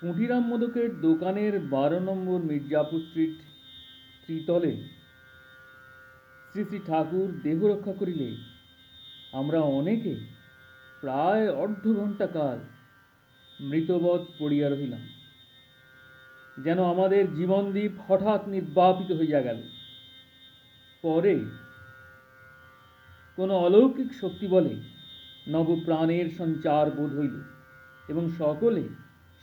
পুঁটিরাম মোদকের দোকানের 12 নম্বর মির্জাপুর স্ট্রিট ত্রিতলে শ্রী শ্রী ঠাকুর দেহ রক্ষা করিলে আমরা অনেকে প্রায় অর্ধঘণ্টা কাল মৃতবৎ পড়িয়া রহিলাম, যেন আমাদের জীবনদীপ হঠাৎ নির্বাপিত হইয়া গেল। পরে কোনো অলৌকিক শক্তি বলে নবপ্রাণের সঞ্চার বোধ হইল এবং সকলে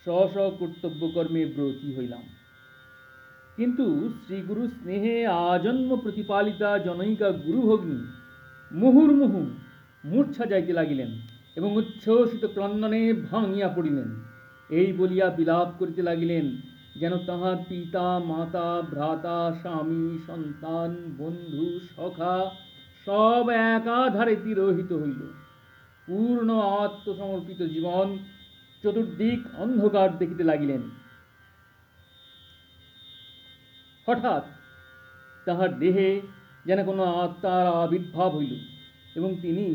স্ব স্ব কর্তব্যকর্মে ব্রতী হইলাম। কিন্তু শ্রীগুরু স্নেহে আজন্ম প্রতিপালিতা জনৈকা গুরুভগ্নী মুহুর্মুহু মূর্ছা যাইতে লাগিলেন এবং উচ্ছ্বসিত ক্রন্দনে ভাঙিয়া পড়িলেন। এই বলিয়া বিলাপ করিতে লাগিলেন যেন তাহার পিতা মাতা ভ্রাতা স্বামী সন্তান বন্ধু সখা সব একাধারে তিরোহিত হইল। পূর্ণ আত্মসমর্পিত জীবন চতুর্দিক অন্ধকার দেখিতে লাগিলেন। হঠাৎ তাহার দেহে যেন কোনো আত্মার আবির্ভাব হইল এবং তিনি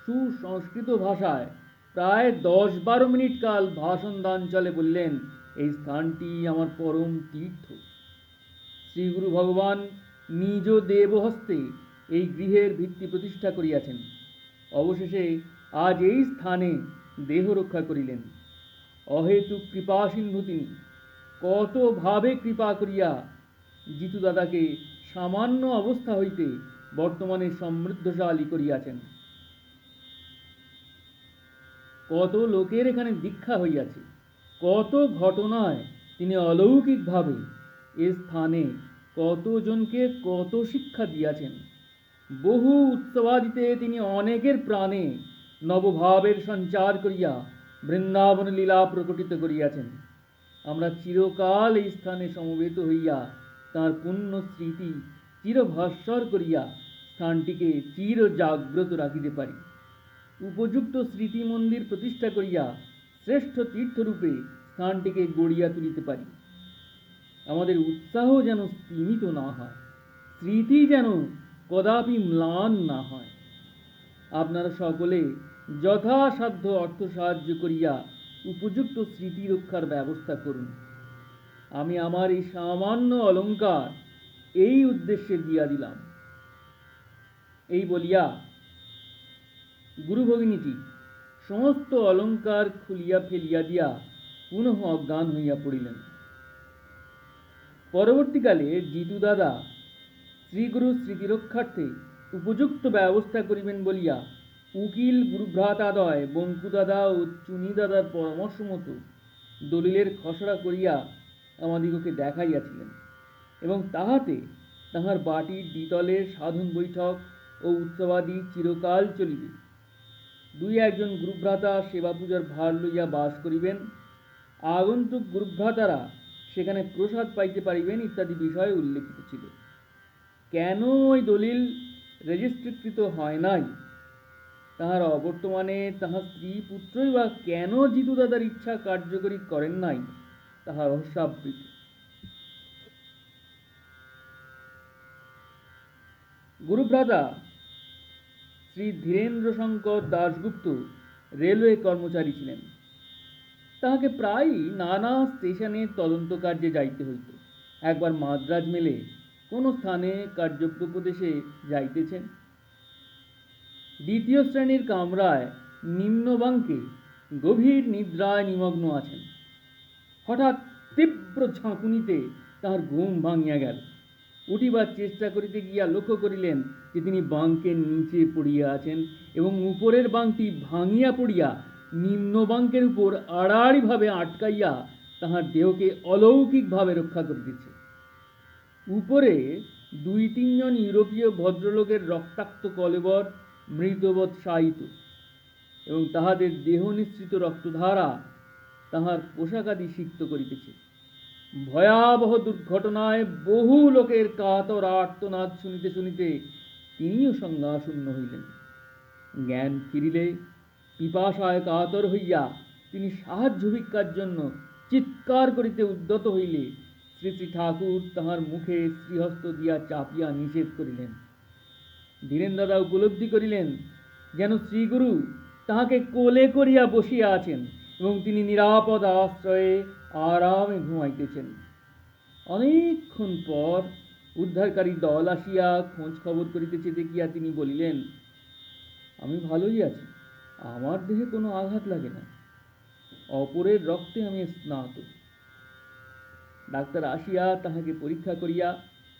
সুসংস্কৃত ভাষায় প্রায় 10-12 মিনিট কাল ভাষণ দান চলে বললেন, এই স্থানটি আমার পরম তীর্থ। শ্রীগুরু ভগবান নিজ দেবহস্তে এই গৃহের ভিত্তি প্রতিষ্ঠা করিয়াছেন। অবশেষে আজ এই স্থানে দেহ রক্ষা করিলেন। অহেতুক কৃপা সিন্ধু তিনি কতভাবে কৃপা করিয়া জিতু দাদাকে সামান্য অবস্থা হইতে বর্তমানে সমৃদ্ধশালী করিয়াছেন। কত লোকের এখানে দীক্ষা হইয়াছে, কত ঘটনায় তিনি অলৌকিকভাবে এ স্থানে কতজনকে কত শিক্ষা দিয়াছেন। বহু উৎসবাদিতে তিনি অনেকের প্রাণে নবভাবের সঞ্চার করিয়া বৃন্দাবন লীলা প্রকটিত করিয়াছেন। আমরা চিরকাল এই স্থানে সমবেত হইয়া তাঁর পুণ্য স্মৃতি চিরভাস্বর করিয়া স্থানটিকে চির জাগ্রত রাখিতে পারি। উপযুক্ত স্মৃতি মন্দির প্রতিষ্ঠা করিয়া শ্রেষ্ঠ তীর্থরূপে স্থানটিকে গড়িয়া তুলিতে পারি। আমাদের উৎসাহ যেন স্তিমিত না হয়, স্মৃতি যেন কদাপি ম্লান না হয়। আপনারা সকলে যথাসাধ্য অর্থ সাহায্য করিয়া উপযুক্ত স্মৃতি রক্ষার ব্যবস্থা করুন। আমি আমার এই সামান্য অলঙ্কার এই উদ্দেশ্যে দিয়া দিলাম। এই বলিয়া গুরুভগিনীটি সমস্ত অলঙ্কার খুলিয়া ফেলিয়া দিয়া পুনঃ অজ্ঞান হইয়া পড়িলেন। পরবর্তীকালে জিতু দাদা শ্রীগুরু স্মৃতিরক্ষার্থে উপযুক্ত ব্যবস্থা করিবেন বলিয়া উকিল গুরুভ্রাতাদয় বঙ্কুদাদা ও চুনিদাদার পরামর্শ মতো দলিলের খসড়া করিয়া আমাদিগকে দেখাইয়াছিলেন এবং তাহাতে তাহার বাটির দ্বিতলের সাধন বৈঠক ও উৎসবাদি চিরকাল চলিবে। 2-1 গুরুভ্রাতা সেবা পূজার ভার লইয়া বাস করিবেন, আগন্তুক গুরুভ্রাতারা সেখানে প্রসাদ পাইতে পারিবেন ইত্যাদি বিষয় উল্লেখিত ছিল। কেন ওই দলিল রেজিস্ট্রিকৃত হয় নাই, তাহার অবর্তমানে তাহার স্ত্রী পুত্রই বা কেন জিতু দাদার ইচ্ছা কার্যকরী করেন নাই, তাহা রহস্যাবৃত। গুরুভ্রাতা শ্রী ধীরেন্দ্র শঙ্কর দাশগুপ্ত রেলওয়ে কর্মচারী ছিলেন। তাহাকে প্রায়ই নানা স্টেশনে তদন্ত কার্যে যাইতে হইত। একবার মাদ্রাজ মেলে কোনো স্থানে কার্যপ্রপদেশে যাইতেছেন। 2য় শ্রেণীর কামরায় নিম্নবাঙ্কে গভীর নিদ্রায় নিমগ্ন আছেন। হঠাৎ তীব্র ঝাঁকুনিতে তাহার ঘুম ভাঙিয়া গেল। উঠিবার চেষ্টা করিতে গিয়া লক্ষ্য করিলেন যে তিনি বাঙ্কের নিচে পড়িয়া আছেন এবং উপরের বাঙ্কটি ভাঙিয়া পড়িয়া নিম্ন বাঙ্কের উপর আড়াআড়িভাবে আটকাইয়া তাহার দেহকে অলৌকিকভাবে রক্ষা করিতেছে। উপরে 2-3 জন ইউরোপীয় ভদ্রলোকের রক্তাক্ত কলেবর মৃতবৎ শায়িত এবং তাহাদের দেহ নিঃসৃত রক্তধারা তাহার পোশাকাদি সিক্ত করিতেছে। ভয়াবহ দুর্ঘটনায় বহু লোকের কাতর আর্তনাদ শুনিতে শুনিতে তিনিও সংজ্ঞাশূন্য হইলেন। জ্ঞান ফিরিলে পিপাসায় কাতর হইয়া তিনি সাহায্য ভিক্ষার জন্য চিৎকার করিতে উদ্যত হইলে শ্রী শ্রী ঠাকুর তাহার মুখে শ্রীহস্ত দিয়া চাপিয়া নিষেধ করিলেন। ধীরেন দাদা উপলব্ধি করিলেন যেন শ্রীগুরু তাহাকে কোলে করিয়া বসিয়া আছেন এবং তিনি নিরাপদ আশ্রয়ে আরামে ঘুমাইতেছেন। অনেকক্ষণ পর উদ্ধারকারী দল আসিয়া খোঁজ খবর করিতেছে দেখিয়া তিনি বলিলেন, আমি ভালোই আছি, আমার দেহে কোনো আঘাত লাগে না, অপরের রক্তে আমি স্নাত। ডাক্তার আসিয়া তাহাকে পরীক্ষা করিয়া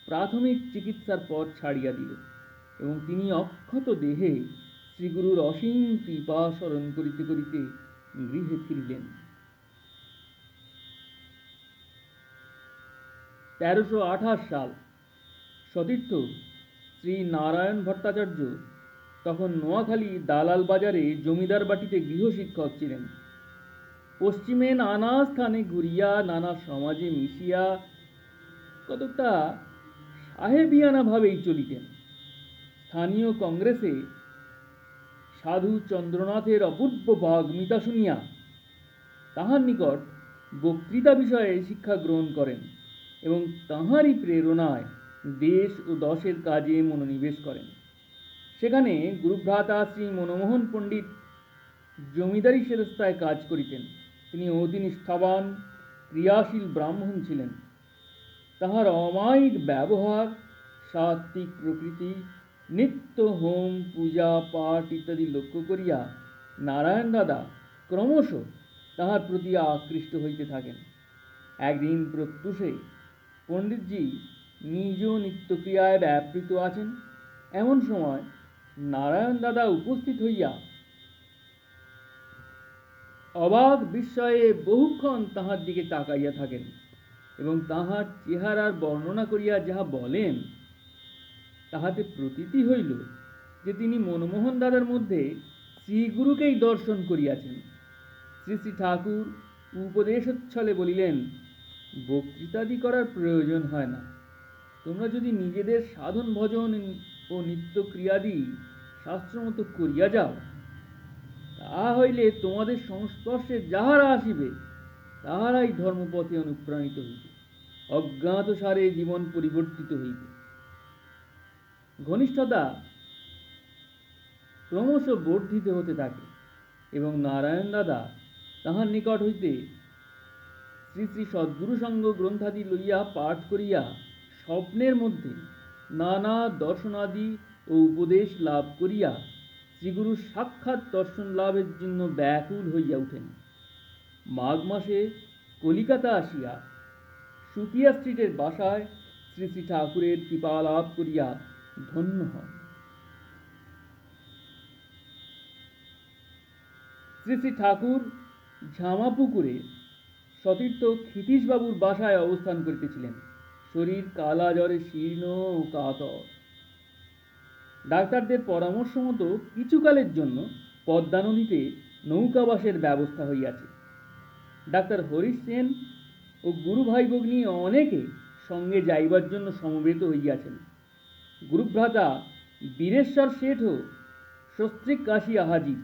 প্রাথমিক চিকিৎসার পর ছাড়িয়া দিল এবং তিনি অক্ষত দেহে শ্রীগুরুর অসীম কৃপা স্মরণ করিতে করিতে গৃহে ফিরিলেন। 1328 সাল। সতীর্থ শ্রী নারায়ণ ভট্টাচার্য তখন নোয়াখালী দালাল বাজারে জমিদার বাটিতে গৃহশিক্ষক ছিলেন। পশ্চিমে নানা স্থানে ঘুরিয়া নানা সমাজে মিশিয়া কতকটা সাহেবিয়ানা ভাবেই চলিতেন। স্থানীয় কংগ্রেসে সাধু চন্দ্রনাথের অপূর্ব বাগ্মিতা শুনিয়া তাহার নিকট বক্তৃতা বিষয়ে শিক্ষা গ্রহণ করেন এবং তাহারই প্রেরণায় দেশ ও দশের কাজে মনোনিবেশ করেন। সেখানে গুরুভ্রাতা শ্রী মনমোহন পণ্ডিত জমিদারি সেরেস্তায় কাজ করিতেন। তিনি অতি নিষ্ঠাবান ক্রিয়াশীল ব্রাহ্মণ ছিলেন। তাহার অমায়িক ব্যবহার, সাত্ত্বিক প্রকৃতি, নিত্য হোম পূজা পাঠ ইত্যাদি লক্ষ্য করিয়া নারায়ণ দাদা ক্রমশ তাহার প্রতি আকৃষ্ট হইতে থাকেন। একদিন প্রত্যুষে পণ্ডিতজি নিজ নিত্যক্রিয়ায় ব্যাপৃত আছেন, এমন সময় নারায়ণ দাদা উপস্থিত হইয়া অবাক বিস্ময়ে বহুক্ষণ তাহার দিকে তাকাইয়া থাকেন এবং তাহার চেহারার বর্ণনা করিয়া যাহা বলেন তাহাতে প্রতীতি হইল যে তিনি মনমোহন দাদার মধ্যে শ্রীগুরুকেই দর্শন করিয়াছেন। শ্রী শ্রী ঠাকুর উপদেশোচ্ছলে বলিলেন, বক্তৃতাদি করার প্রয়োজন হয় না, তোমরা যদি নিজেদের সাধন ভজন ও নিত্যক্রিয়াদি শাস্ত্রমতো করিয়া যাও, তাহা হইলে তোমাদের সংস্পর্শে যাহারা আসিবে তাহারাই ধর্মপথে অনুপ্রাণিত হইবে, অজ্ঞাত সারে জীবন পরিবর্তিত হইবে। ঘনিষ্ঠতা ক্রমশ বর্ধিত হতে থাকে এবং নারায়ণ দাদা তাহার নিকট হইতে শ্রী শ্রী সদ্গুরু সঙ্গ গ্রন্থাদি লইয়া পাঠ করিয়া স্বপ্নের মধ্যে নানা দর্শনাদি ও উপদেশ লাভ করিয়া শ্রীগুরুর সাক্ষাৎ দর্শন লাভের জন্য ব্যাকুল হইয়া উঠেন। মাঘ মাসে কলিকাতা আসিয়া সুকিয়া স্ট্রিটের বাসায় শ্রী শ্রী ঠাকুরের কৃপা লাভ করিয়া ধন্য হন। শ্রী শ্রী ঠাকুর ঝামাপুকুরে সতীর্থ ক্ষিতীশবাবুর বাসায় অবস্থান করিতেছিলেন। শরীর কালা জ্বরে শীর্ণ ও কাতর। ডাক্তারদের পরামর্শ মতো কিছুকালের জন্য পদ্মা নদীতে নৌকাবাসের ব্যবস্থা হইয়াছে। ডাক্তার হরিশ সেন ও গুরু ভাই ভগ্নী অনেকে সঙ্গে যাইবার জন্য সমবেত হইয়াছেন। গুরুভ্রাতা বীরেশ্বর শেঠও সস্ত্রীক আসিয়া হাজির।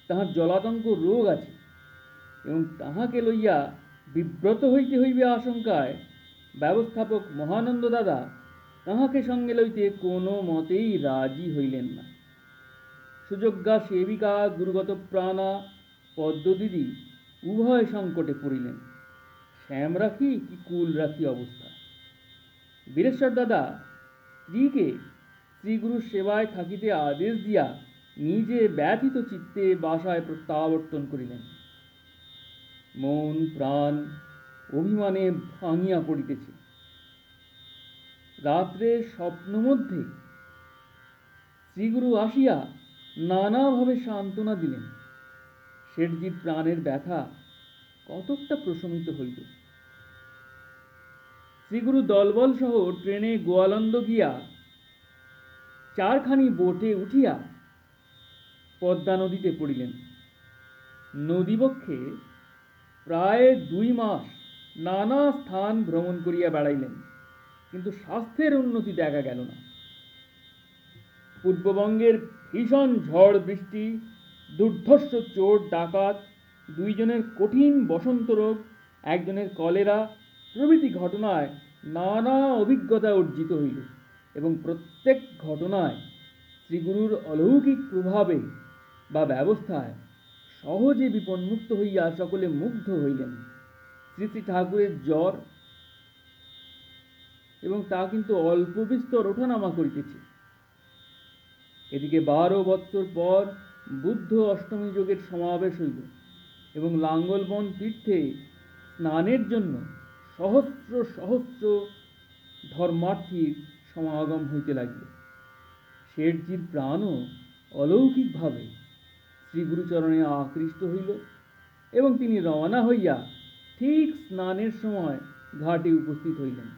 তাহার জলাতঙ্ক রোগ আছে এবং তাহাকে লইয়া বিব্রত হইতে হইবে আশঙ্কায় ব্যবস্থাপক মহানন্দ দাদা তাহাকে সঙ্গে লইতে কোনো মতেই রাজি হইলেন না। সুযোগ্যা সেবিকা গুরুগত প্রাণা পদ্মদিদি উভয় সংকটে পড়িলেন। শ্যাম রাখি কি কুল রাখি অবস্থা। বীরেশ্বর দাদা স্ত্রীকে শ্রীগুরুর সেবায় থাকিতে আদেশ দিয়া নিজে ব্যথিত চিত্তে বাসায় প্রত্যাবর্তন করিলেন। মন প্রাণ অভিমানে ভাঙিয়া পড়িতেছে। রাত্রে স্বপ্ন মধ্যে শ্রীগুরু আসিয়া নানাভাবে সান্ত্বনা দিলেন। শেঠজির প্রাণের ব্যথা কতকটা প্রশমিত হইল। শ্রীগুরু দলবল সহ ট্রেনে গোয়ালন্দ গিয়া চারখানি বোটে উঠিয়া পদ্মা নদীতে পড়িলেন। নদীবক্ষে প্রায় 2 মাস নানা স্থান ভ্রমণ করিয়া বেড়াইলেন, কিন্তু স্বাস্থ্যের উন্নতি দেখা গেল না। পূর্ববঙ্গের ভীষণ ঝড় বৃষ্টি, দুর্ধর্ষ চোর ডাকাত, 2 জনের কঠিন বসন্ত রোগ, 1 জনের কলেরা প্রভৃতি ঘটনায় নানা অভিজ্ঞতা অর্জিত হইল এবং প্রত্যেক ঘটনায় শ্রীগুরুর অলৌকিক প্রভাবে বা ব্যবস্থায় সহজে বিপন্মুক্ত হইয়া সকলে মুগ্ধ হইলেন। শ্রী শ্রী ঠাকুরের জ্বর, এবং তা কিন্তু অল্প বিস্তর ওঠানামা করিতেছে। এদিকে 12 বৎসর পর বুদ্ধ অষ্টমী যোগের সমাবেশ হইল, এবং লাঙ্গলবন তীর্থে স্নানের জন্য সহস্র সহস্র ধর্মার্থীর সমাগম হইতে লাগিল। শেঠজির প্রাণও অলৌকিকভাবে শ্রীগুরুচরণে আকৃষ্ট হইল, এবং তিনি রওনা হইয়া ঠিক স্নানের সময় ঘাটে উপস্থিত হইলেন।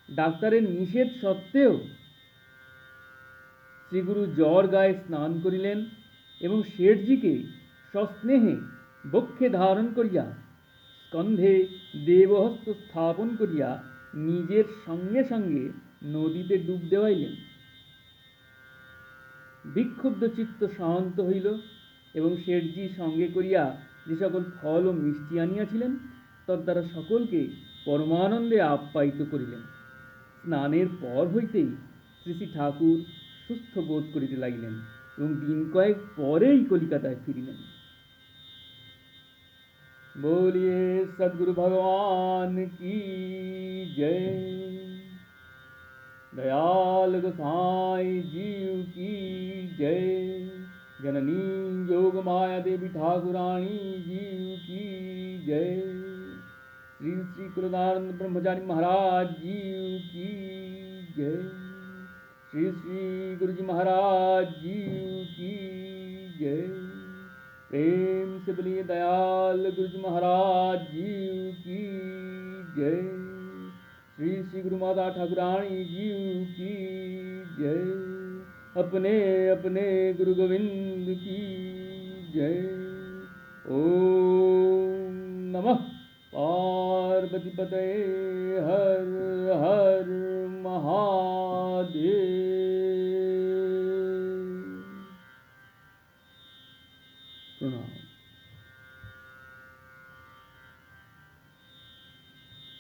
ডাক্তারের নিষেধ সত্ত্বেও শ্রীগুরু জ্বর গায়ে স্নান করিলেন, এবং শেঠজিকে সস্নেহে বক্ষে ধারণ করিয়া স্কন্ধে দেবহস্ত স্থাপন করিয়া নিজের সঙ্গে সঙ্গে নদীতে ডুব দেওয়াইলেন। বিক্ষুব্ধ চিত্ত শান্ত হইল, এবং শেঠজি সঙ্গে করিয়া যে সকল ফল ও মিষ্টি আনিয়াছিলেন তদ্বারা সকলকে পরমানন্দে আপ্যায়িত করিলেন। স্নানের পর হইতেই শ্রী শ্রী ঠাকুর সুস্থ বোধ করিতে লাগিলেন, এবং দিন কয়েক পরেই কলিকাতায় ফিরিলেন। बोलिए सद्गुरु भगवान की जय। दयाल गोसाई जीव की जय। जननी योग माया देवी ठाकुरानी जीव की जय। श्री श्री कृदानंद ब्रह्मचारी महाराज जीव की जय। श्री श्री गुरु जी महाराज जीव की जय। प्रेम से बोलिए दयाल गुरुजी महाराज जीव की जय। श्री श्री गुरु माता ठाकुरानी जीव की जय। अपने अपने गुरु गोविंद की जय। ओम नमः पार्वती पते हर हर महादेव। प्रणाम।